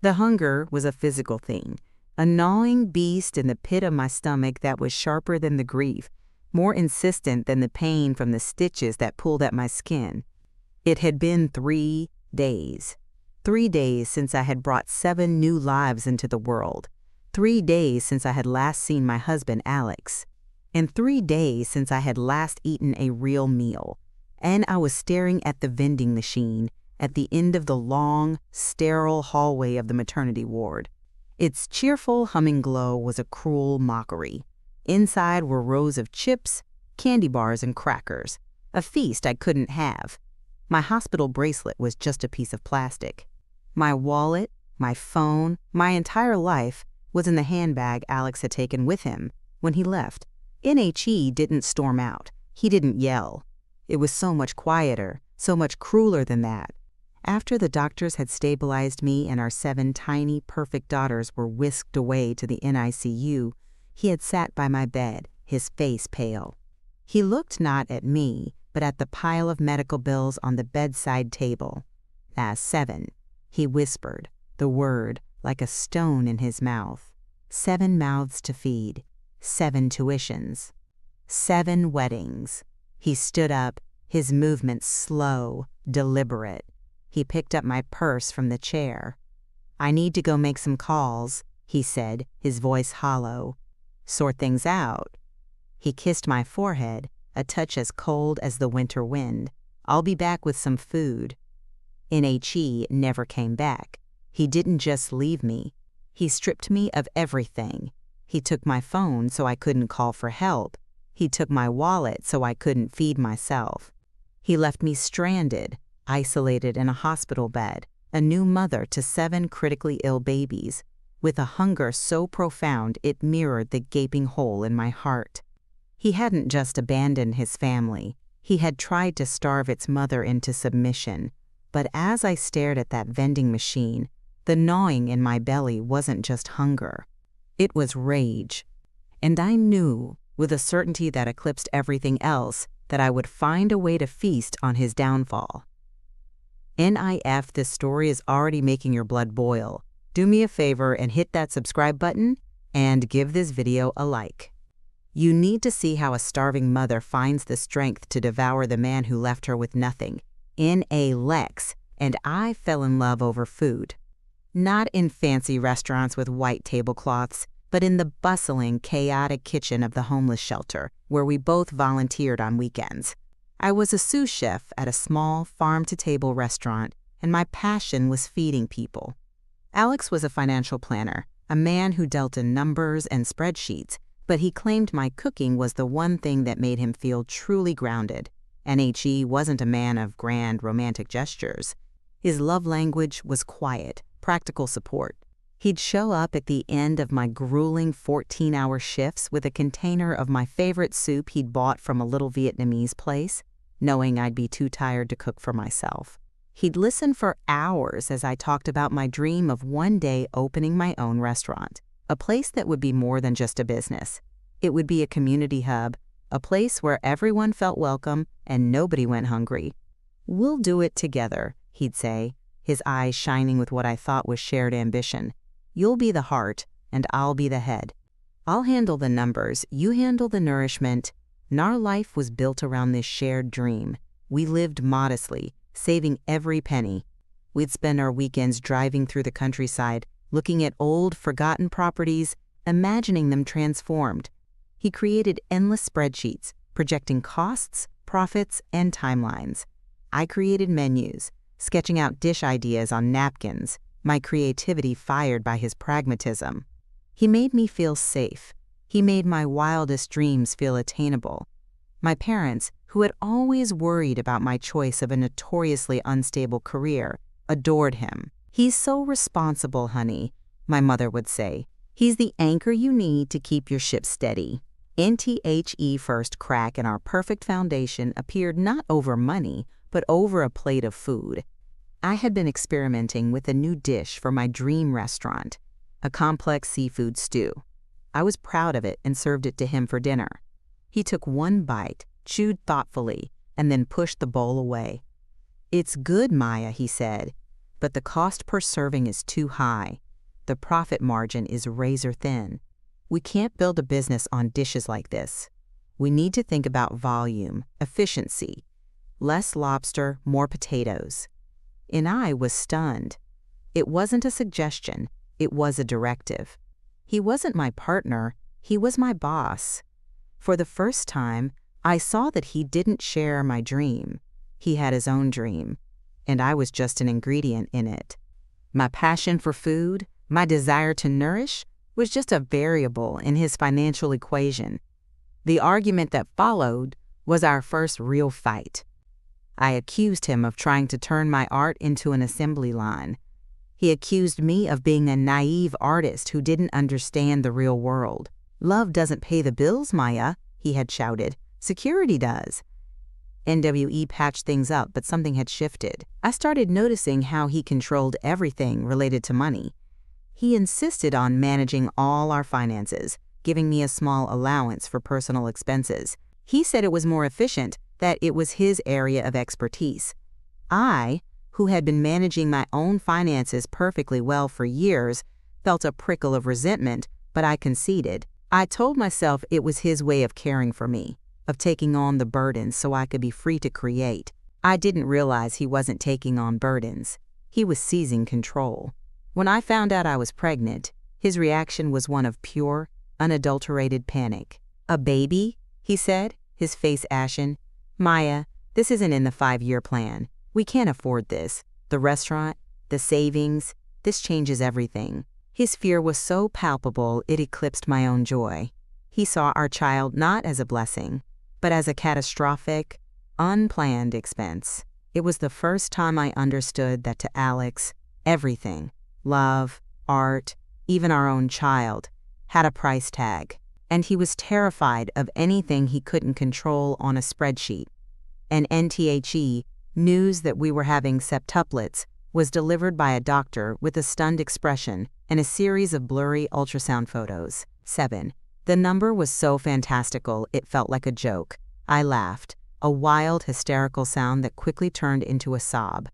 The hunger was a physical thing, a gnawing beast in the pit of my stomach that was sharper than the grief, more insistent than the pain from the stitches that pulled at my skin. It had been 3 days. 3 days since I had brought 7 new lives into the world. 3 days since I had last seen my husband, Alex. And 3 days since I had last eaten a real meal. And I was staring at the vending machine at the end of the long, sterile hallway of the maternity ward. Its cheerful humming glow was a cruel mockery. Inside were rows of chips, candy bars, and crackers, a feast I couldn't have. My hospital bracelet was just a piece of plastic. My wallet, my phone, my entire life was in the handbag Alex had taken with him when he left. NHE didn't storm out. He didn't yell. It was so much quieter, so much crueler than that. After the doctors had stabilized me and our 7 tiny, perfect daughters were whisked away to the NICU, he had sat by my bed, his face pale. He looked not at me, but at the pile of medical bills on the bedside table. 7, he whispered, the word like a stone in his mouth. 7 mouths to feed, 7 tuitions, 7 weddings. He stood up, his movements slow, deliberate. He picked up my purse from the chair. I need to go make some calls, he said, his voice hollow. Sort things out. He kissed my forehead, a touch as cold as the winter wind. I'll be back with some food. NHE never came back. He didn't just leave me. He stripped me of everything. He took my phone so I couldn't call for help. He took my wallet so I couldn't feed myself. He left me stranded, isolated in a hospital bed, a new mother to 7 critically ill babies, with a hunger so profound it mirrored the gaping hole in my heart. He hadn't just abandoned his family. He had tried to starve its mother into submission. But as I stared at that vending machine, the gnawing in my belly wasn't just hunger. It was rage. And I knew, with a certainty that eclipsed everything else, that I would find a way to feast on his downfall. NIF, this story is already making your blood boil. Do me a favor and hit that subscribe button and give this video a like. You need to see how a starving mother finds the strength to devour the man who left her with nothing. N.A. Lex, and I fell in love over food. Not in fancy restaurants with white tablecloths, but in the bustling, chaotic kitchen of the homeless shelter, where we both volunteered on weekends. I was a sous chef at a small farm-to-table restaurant, and my passion was feeding people. Alex was a financial planner, a man who dealt in numbers and spreadsheets, but he claimed my cooking was the one thing that made him feel truly grounded. NHE wasn't a man of grand romantic gestures. His love language was quiet, practical support. He'd show up at the end of my grueling 14-hour shifts with a container of my favorite soup he'd bought from a little Vietnamese place, knowing I'd be too tired to cook for myself. He'd listen for hours as I talked about my dream of one day opening my own restaurant, a place that would be more than just a business. It would be a community hub, a place where everyone felt welcome and nobody went hungry. "We'll do it together," he'd say, his eyes shining with what I thought was shared ambition. "You'll be the heart, and I'll be the head. I'll handle the numbers, you handle the nourishment." And our life was built around this shared dream. We lived modestly, saving every penny. We'd spend our weekends driving through the countryside, looking at old, forgotten properties, imagining them transformed. He created endless spreadsheets, projecting costs, profits, and timelines. I created menus, sketching out dish ideas on napkins, my creativity fired by his pragmatism. He made me feel safe. He made my wildest dreams feel attainable. My parents, who had always worried about my choice of a notoriously unstable career, adored him. "He's so responsible, honey," my mother would say. "He's the anchor you need to keep your ship steady." NTHE first crack in our perfect foundation appeared not over money, but over a plate of food. I had been experimenting with a new dish for my dream restaurant, a complex seafood stew. I was proud of it and served it to him for dinner. He took one bite, chewed thoughtfully, and then pushed the bowl away. "It's good, Maya," he said, but the cost per serving is too high. The profit margin is razor thin. We can't build a business on dishes like this. We need to think about volume, efficiency. Less lobster, more potatoes. And I was stunned. It wasn't a suggestion, it was a directive. He wasn't my partner, he was my boss. For the first time, I saw that he didn't share my dream. He had his own dream, and I was just an ingredient in it. My passion for food, my desire to nourish, was just a variable in his financial equation. The argument that followed was our first real fight. I accused him of trying to turn my art into an assembly line. He accused me of being a naive artist who didn't understand the real world. "Love doesn't pay the bills, Maya," he had shouted. "Security does." NWE patched things up, but something had shifted. I started noticing how he controlled everything related to money. He insisted on managing all our finances, giving me a small allowance for personal expenses. He said it was more efficient, that it was his area of expertise. I, who had been managing my own finances perfectly well for years, felt a prickle of resentment, but I conceded. I told myself it was his way of caring for me, of taking on the burdens so I could be free to create. I didn't realize he wasn't taking on burdens. He was seizing control. When I found out I was pregnant, his reaction was one of pure, unadulterated panic. "A baby?" he said, his face ashen. "Maya, this isn't in the 5-year plan. We can't afford this. The restaurant, the savings, this changes everything." His fear was so palpable it eclipsed my own joy. He saw our child not as a blessing, but as a catastrophic, unplanned expense. It was the first time I understood that to Alex, everything, love, art, even our own child, had a price tag. And he was terrified of anything he couldn't control on a spreadsheet. And NTHE, news that we were having septuplets, was delivered by a doctor with a stunned expression and a series of blurry ultrasound photos. 7. The number was so fantastical it felt like a joke. I laughed, a wild, hysterical sound that quickly turned into a sob.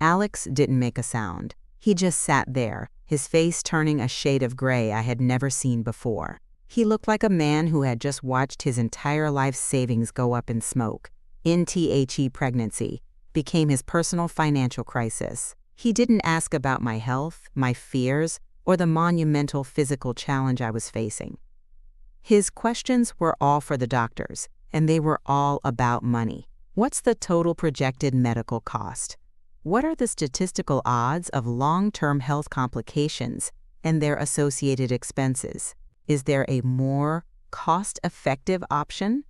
Alex didn't make a sound. He just sat there, his face turning a shade of gray I had never seen before. He looked like a man who had just watched his entire life's savings go up in smoke. NTHE pregnancy became his personal financial crisis. He didn't ask about my health, my fears, or the monumental physical challenge I was facing. His questions were all for the doctors, and they were all about money. What's the total projected medical cost? What are the statistical odds of long-term health complications and their associated expenses? Is there a more cost-effective option?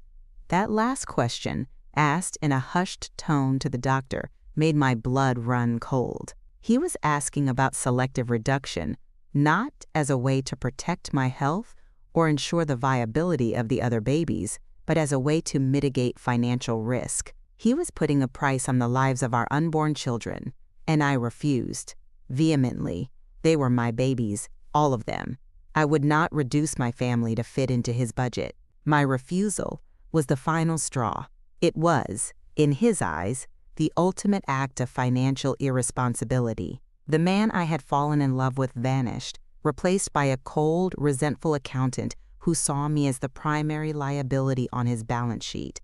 That last question, asked in a hushed tone to the doctor, made my blood run cold. He was asking about selective reduction, not as a way to protect my health or ensure the viability of the other babies, but as a way to mitigate financial risk. He was putting a price on the lives of our unborn children, and I refused, vehemently. They were my babies, all of them. I would not reduce my family to fit into his budget. My refusal was the final straw. It was, in his eyes, the ultimate act of financial irresponsibility. The man I had fallen in love with vanished, replaced by a cold, resentful accountant who saw me as the primary liability on his balance sheet.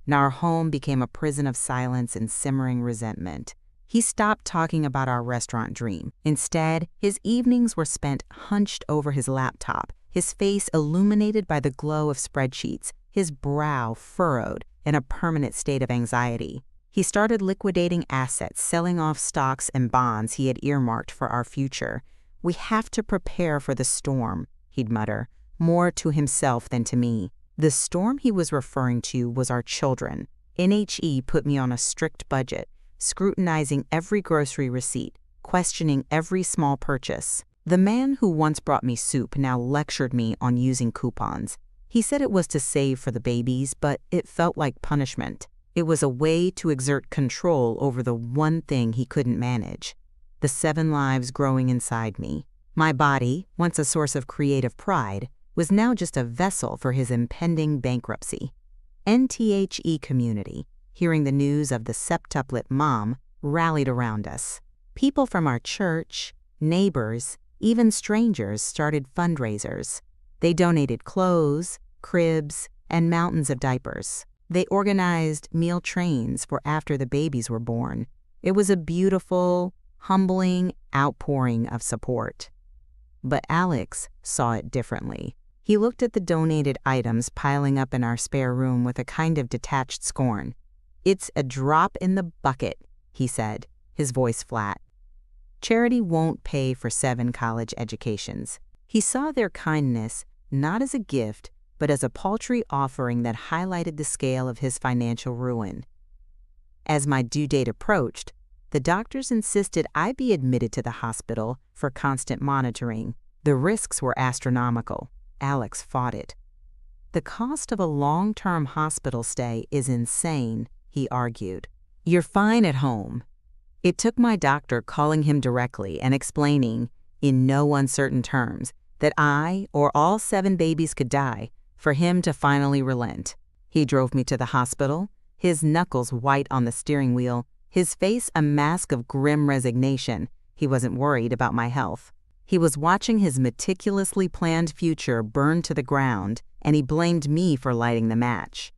And our home became a prison of silence and simmering resentment. He stopped talking about our restaurant dream. Instead, his evenings were spent hunched over his laptop, his face illuminated by the glow of spreadsheets, his brow furrowed in a permanent state of anxiety. He started liquidating assets, selling off stocks and bonds he had earmarked for our future. "We have to prepare for the storm," he'd mutter, more to himself than to me. The storm he was referring to was our children. NHE put me on a strict budget, scrutinizing every grocery receipt, questioning every small purchase. The man who once brought me soup now lectured me on using coupons. He said it was to save for the babies, but it felt like punishment. It was a way to exert control over the one thing he couldn't manage. The 7 lives growing inside me. My body, once a source of creative pride, was now just a vessel for his impending bankruptcy. NTHE community, hearing the news of the septuplet mom, rallied around us. People from our church, neighbors, even strangers started fundraisers. They donated clothes, cribs, and mountains of diapers. They organized meal trains for after the babies were born. It was a beautiful, humbling outpouring of support. But Alex saw it differently. He looked at the donated items piling up in our spare room with a kind of detached scorn. "It's a drop in the bucket," he said, his voice flat. "Charity won't pay for 7 college educations." He saw their kindness not as a gift, but as a paltry offering that highlighted the scale of his financial ruin. As my due date approached, the doctors insisted I be admitted to the hospital for constant monitoring. The risks were astronomical. Alex fought it. "The cost of a long-term hospital stay is insane," he argued. "You're fine at home." It took my doctor calling him directly and explaining, in no uncertain terms, that I or all 7 babies could die, for him to finally relent. He drove me to the hospital, his knuckles white on the steering wheel, his face a mask of grim resignation. He wasn't worried about my health. He was watching his meticulously planned future burn to the ground, and he blamed me for lighting the match.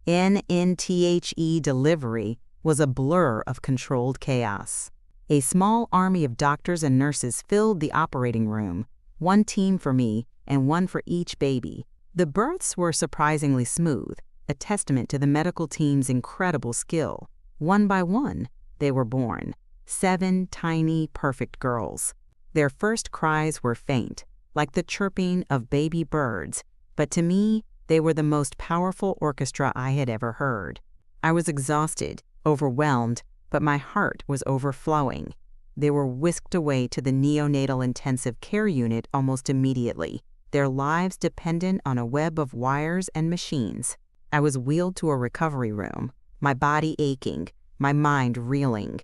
NNTHE delivery was a blur of controlled chaos. A small army of doctors and nurses filled the operating room, 1 team for me and 1 for each baby. The births were surprisingly smooth, a testament to the medical team's incredible skill. 1 by 1, they were born, 7 tiny, perfect girls. Their first cries were faint, like the chirping of baby birds, but to me, they were the most powerful orchestra I had ever heard. I was exhausted, overwhelmed, but my heart was overflowing. They were whisked away to the neonatal intensive care unit almost immediately, their lives dependent on a web of wires and machines. I was wheeled to a recovery room, my body aching, my mind reeling.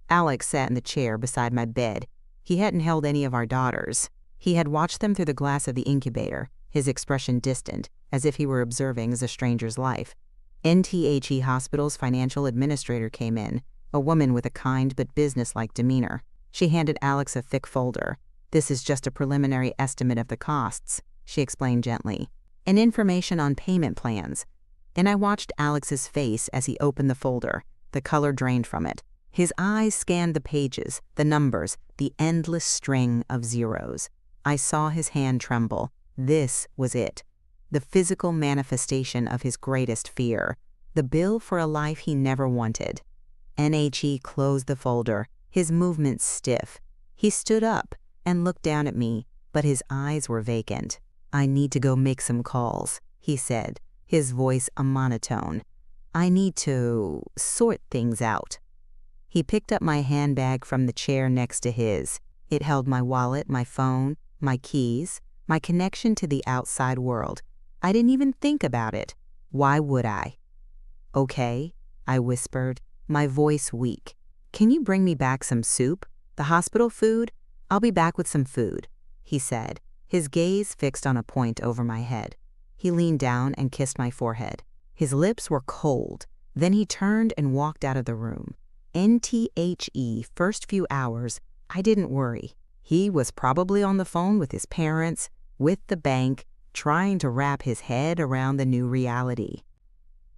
Alex sat in the chair beside my bed. He hadn't held any of our daughters. He had watched them through the glass of the incubator, his expression distant, as if he were observing a stranger's life. NTHE Hospital's financial administrator came in, a woman with a kind but businesslike demeanor. She handed Alex a thick folder. "This is just a preliminary estimate of the costs," she explained gently, "and information on payment plans." And I watched Alex's face as he opened the folder. The color drained from it. His eyes scanned the pages, the numbers, the endless string of zeros. I saw his hand tremble. This was it. The physical manifestation of his greatest fear. The bill for a life he never wanted. NHE closed the folder, his movements stiff. He stood up and looked down at me, but his eyes were vacant. "I need to go make some calls," he said, his voice a monotone. "I need to sort things out." He picked up my handbag from the chair next to his. It held my wallet, my phone, my keys, my connection to the outside world. I didn't even think about it. Why would I? "Okay," I whispered, my voice weak. "Can you bring me back some soup? The hospital food? I'll be back with some food," he said, his gaze fixed on a point over my head. He leaned down and kissed my forehead. His lips were cold. Then he turned and walked out of the room. NTHE first few hours, I didn't worry. He was probably on the phone with his parents, with the bank, trying to wrap his head around the new reality.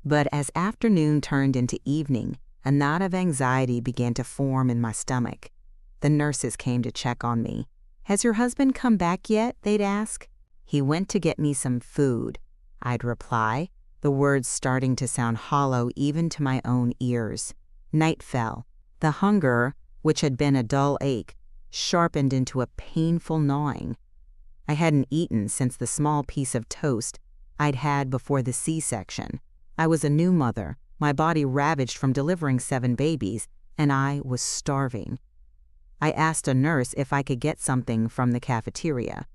But as afternoon turned into evening, a knot of anxiety began to form in my stomach. The nurses came to check on me. "Has your husband come back yet?" they'd ask. "He went to get me some food," I'd reply, the words starting to sound hollow even to my own ears. Night fell. The hunger, which had been a dull ache, sharpened into a painful gnawing. I hadn't eaten since the small piece of toast I'd had before the C-section. I was a new mother, my body ravaged from delivering 7 babies, and I was starving. I asked a nurse if I could get something from the cafeteria.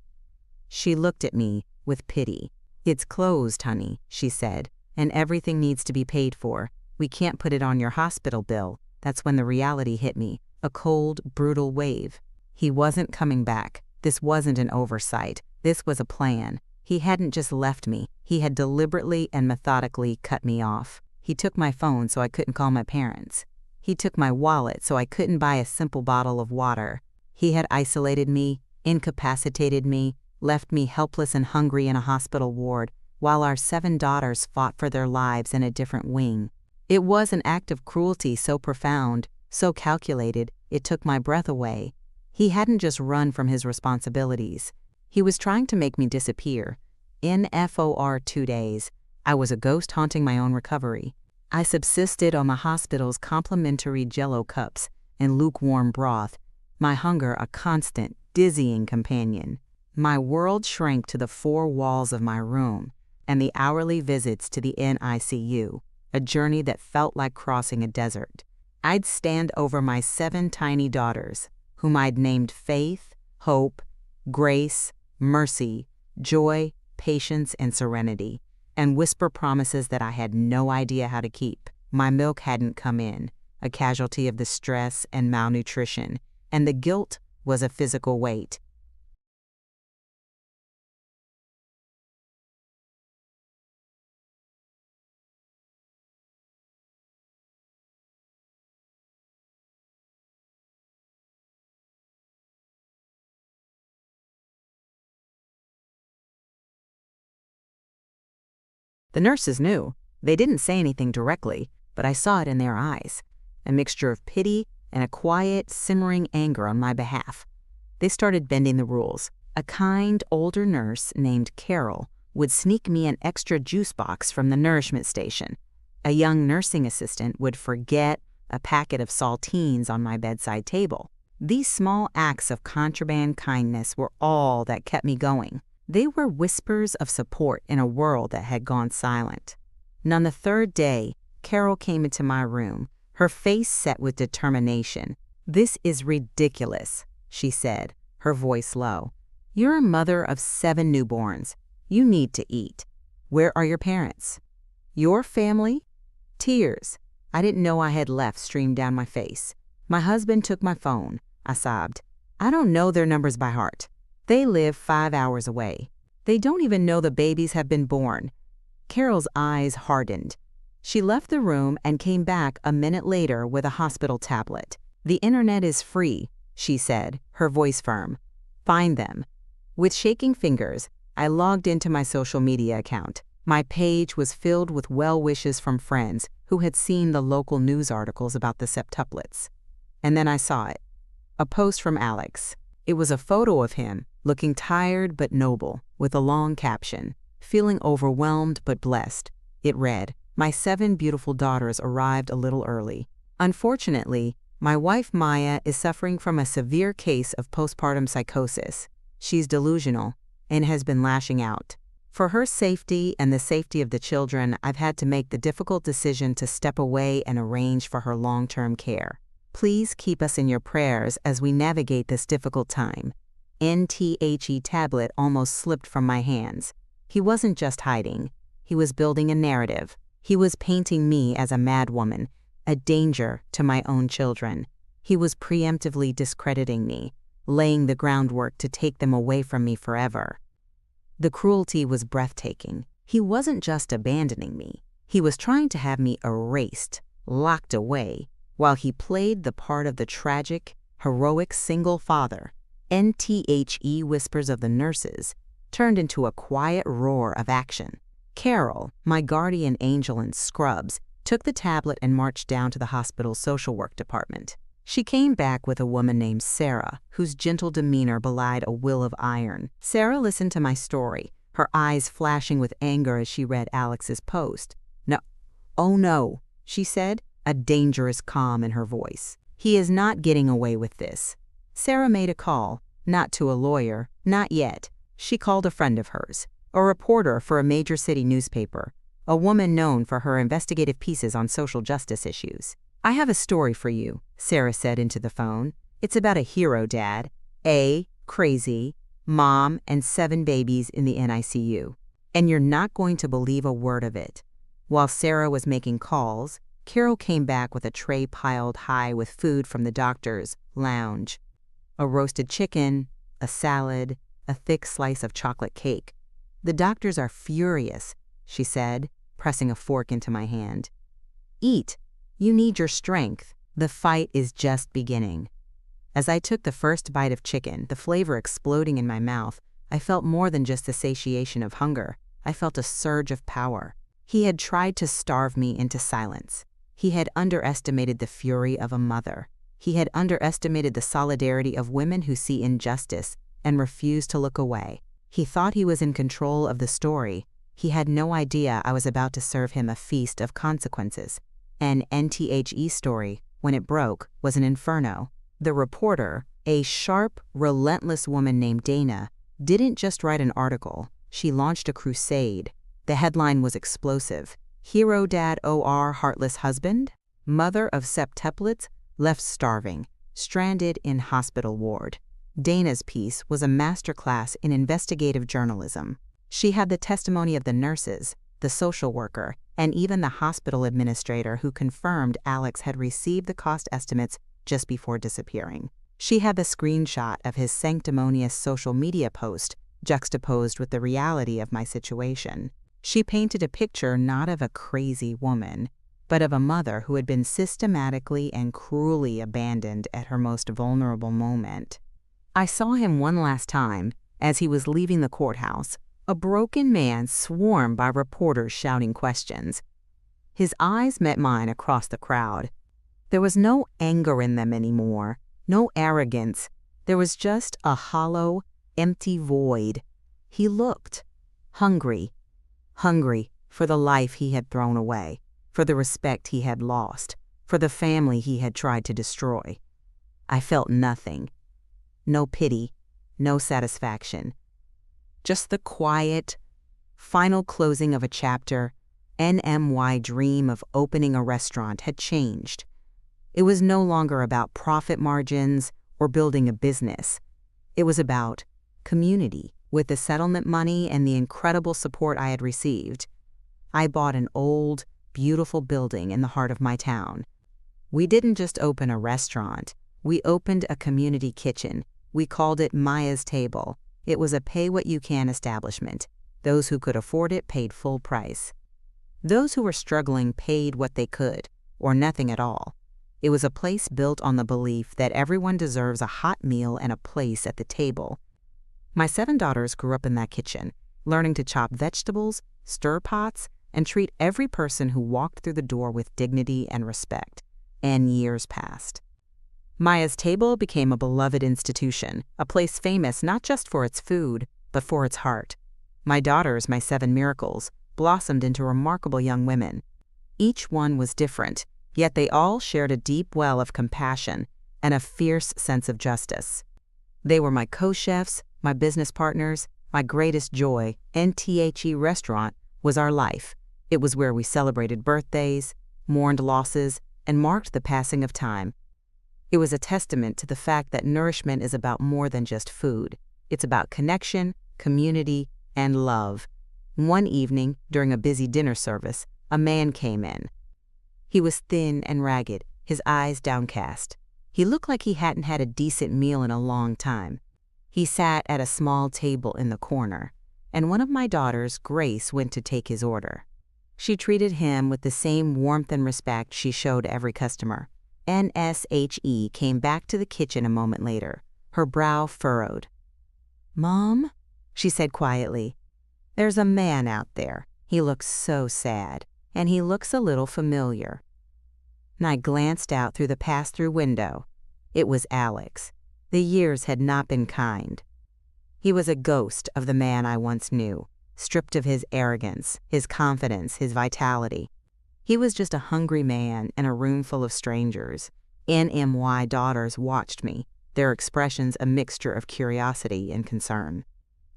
She looked at me with pity. "It's closed, honey," she said, "and everything needs to be paid for. We can't put it on your hospital bill." That's when the reality hit me, a cold, brutal wave. He wasn't coming back. This wasn't an oversight. This was a plan. He hadn't just left me. He had deliberately and methodically cut me off. He took my phone so I couldn't call my parents. He took my wallet so I couldn't buy a simple bottle of water. He had isolated me, incapacitated me, left me helpless and hungry in a hospital ward, while our 7 daughters fought for their lives in a different wing. It was an act of cruelty so profound, so calculated, it took my breath away. He hadn't just run from his responsibilities. He was trying to make me disappear. In FOR 2 days, I was a ghost haunting my own recovery. I subsisted on the hospital's complimentary Jell-O cups and lukewarm broth, my hunger a constant, dizzying companion. My world shrank to the 4 walls of my room and the hourly visits to the NICU, a journey that felt like crossing a desert. I'd stand over my 7 tiny daughters, whom I'd named Faith, Hope, Grace, Mercy, Joy, Patience, and Serenity, and whisper promises that I had no idea how to keep. My milk hadn't come in, a casualty of the stress and malnutrition, and the guilt was a physical weight. The nurses knew. They didn't say anything directly, but I saw it in their eyes, a mixture of pity and a quiet, simmering anger on my behalf. They started bending the rules. A kind, older nurse named Carol would sneak me an extra juice box from the nourishment station. A young nursing assistant would forget a packet of saltines on my bedside table. These small acts of contraband kindness were all that kept me going. They were whispers of support in a world that had gone silent. And on the 3rd day, Carol came into my room, her face set with determination. "This is ridiculous," she said, her voice low. "You're a mother of 7 newborns. You need to eat. Where are your parents? Your family?" Tears I didn't know I had left streamed down my face. "My husband took my phone," I sobbed. "I don't know their numbers by heart. They live 5 hours away. They don't even know the babies have been born." Carol's eyes hardened. She left the room and came back a minute later with a hospital tablet. "The internet is free," she said, her voice firm. "Find them." With shaking fingers, I logged into my social media account. My page was filled with well wishes from friends who had seen the local news articles about the septuplets. And then I saw it. A post from Alex. It was a photo of him, looking tired but noble, with a long caption, "Feeling overwhelmed but blessed." It read, "My 7 beautiful daughters arrived a little early. Unfortunately, my wife Maya is suffering from a severe case of postpartum psychosis. She's delusional and has been lashing out. For her safety and the safety of the children, I've had to make the difficult decision to step away and arrange for her long-term care. Please keep us in your prayers as we navigate this difficult time." NTHE tablet almost slipped from my hands. He wasn't just hiding. He was building a narrative. He was painting me as a madwoman, a danger to my own children. He was preemptively discrediting me, laying the groundwork to take them away from me forever. The cruelty was breathtaking. He wasn't just abandoning me. He was trying to have me erased, locked away, while he played the part of the tragic, heroic single father. NTHE whispers of the nurses turned into a quiet roar of action. Carol, my guardian angel in scrubs, took the tablet and marched down to the hospital's social work department. She came back with a woman named Sarah, whose gentle demeanor belied a will of iron. Sarah listened to my story, her eyes flashing with anger as she read Alex's post. "Oh no," she said, a dangerous calm in her voice. "He is not getting away with this." Sarah made a call, not to a lawyer, not yet. She called a friend of hers, a reporter for a major city newspaper, a woman known for her investigative pieces on social justice issues. "I have a story for you," Sarah said into the phone. "It's about a hero dad, crazy, mom, and 7 babies in the NICU. And you're not going to believe a word of it." While Sarah was making calls, Carol came back with a tray piled high with food from the doctor's lounge. A roasted chicken, a salad, a thick slice of chocolate cake. "The doctors are furious," she said, pressing a fork into my hand. "Eat. You need your strength." The fight is just beginning. As I took the first bite of chicken, the flavor exploding in my mouth, I felt more than just the satiation of hunger. I felt a surge of power. He had tried to starve me into silence. He had underestimated the fury of a mother. He had underestimated the solidarity of women who see injustice and refuse to look away. He thought he was in control of the story. He had no idea I was about to serve him a feast of consequences. An NTHE story, when it broke, was an inferno. The reporter, a sharp, relentless woman named Dana, didn't just write an article. She launched a crusade. The headline was explosive. Hero Dad OR Heartless Husband? Mother of septuplets left starving, stranded in hospital ward. Dana's piece was a masterclass in investigative journalism. She had the testimony of the nurses, the social worker, and even the hospital administrator who confirmed Alex had received the cost estimates just before disappearing. She had the screenshot of his sanctimonious social media post juxtaposed with the reality of my situation. She painted a picture not of a crazy woman, but of a mother who had been systematically and cruelly abandoned at her most vulnerable moment. I saw him one last time as he was leaving the courthouse, a broken man swarmed by reporters shouting questions. His eyes met mine across the crowd. There was no anger in them anymore, no arrogance. There was just a hollow, empty void. He looked hungry for the life he had thrown away, for the respect he had lost, for the family he had tried to destroy. I felt nothing. No pity, no satisfaction. Just the quiet, final closing of a chapter. NMY dream of opening a restaurant had changed. It was no longer about profit margins or building a business. It was about community. With the settlement money and the incredible support I had received, I bought an old, beautiful building in the heart of my town. We didn't just open a restaurant. We opened a community kitchen. We called it Maya's Table. It was a pay-what-you-can establishment. Those who could afford it paid full price. Those who were struggling paid what they could, or nothing at all. It was a place built on the belief that everyone deserves a hot meal and a place at the table. My 7 daughters grew up in that kitchen, learning to chop vegetables, stir pots, and treat every person who walked through the door with dignity and respect. And years passed. Maya's Table became a beloved institution, a place famous not just for its food, but for its heart. My daughters, my 7 miracles, blossomed into remarkable young women. Each one was different, yet they all shared a deep well of compassion and a fierce sense of justice. They were my co-chefs, my business partners, my greatest joy. NTHE Restaurant was our life. It was where we celebrated birthdays, mourned losses, and marked the passing of time. It was a testament to the fact that nourishment is about more than just food. It's about connection, community, and love. One evening, during a busy dinner service, a man came in. He was thin and ragged, his eyes downcast. He looked like he hadn't had a decent meal in a long time. He sat at a small table in the corner, and one of my daughters, Grace, went to take his order. She treated him with the same warmth and respect she showed every customer. NSHE came back to the kitchen a moment later, her brow furrowed. "Mom," she said quietly, "there's a man out there. He looks so sad, and he looks a little familiar." And I glanced out through the pass-through window. It was Alex. The years had not been kind. He was a ghost of the man I once knew, stripped of his arrogance, his confidence, his vitality. He was just a hungry man in a room full of strangers. NMY daughters watched me, their expressions a mixture of curiosity and concern.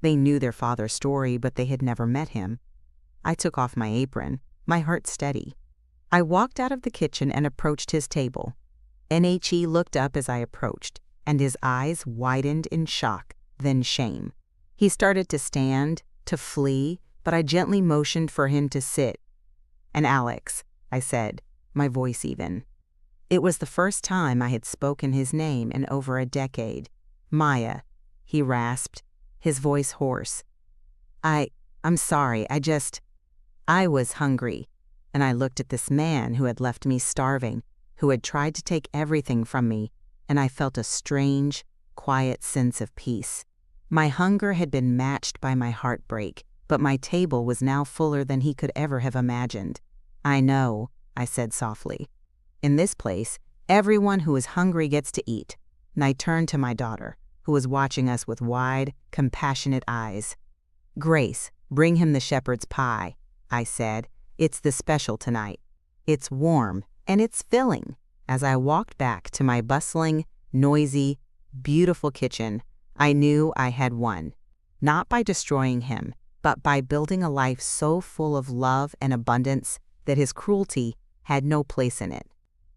They knew their father's story, but they had never met him. I took off my apron, my heart steady. I walked out of the kitchen and approached his table. NHE looked up as I approached, and his eyes widened in shock, then shame. He started to stand, to flee, but I gently motioned for him to sit. "And Alex," I said, my voice even. It was the first time I had spoken his name in over a decade. "Maya," he rasped, his voice hoarse. I'm sorry, I was hungry." And I looked at this man who had left me starving, who had tried to take everything from me, and I felt a strange, quiet sense of peace. My hunger had been matched by my heartbreak, but my table was now fuller than he could ever have imagined. "I know," I said softly. "In this place, everyone who is hungry gets to eat." And I turned to my daughter, who was watching us with wide, compassionate eyes. "Grace, bring him the shepherd's pie," I said. "It's the special tonight. It's warm, and it's filling." As I walked back to my bustling, noisy, beautiful kitchen, I knew I had won. Not by destroying him, but by building a life so full of love and abundance that his cruelty had no place in it.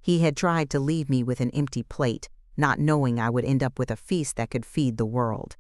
He had tried to leave me with an empty plate, not knowing I would end up with a feast that could feed the world.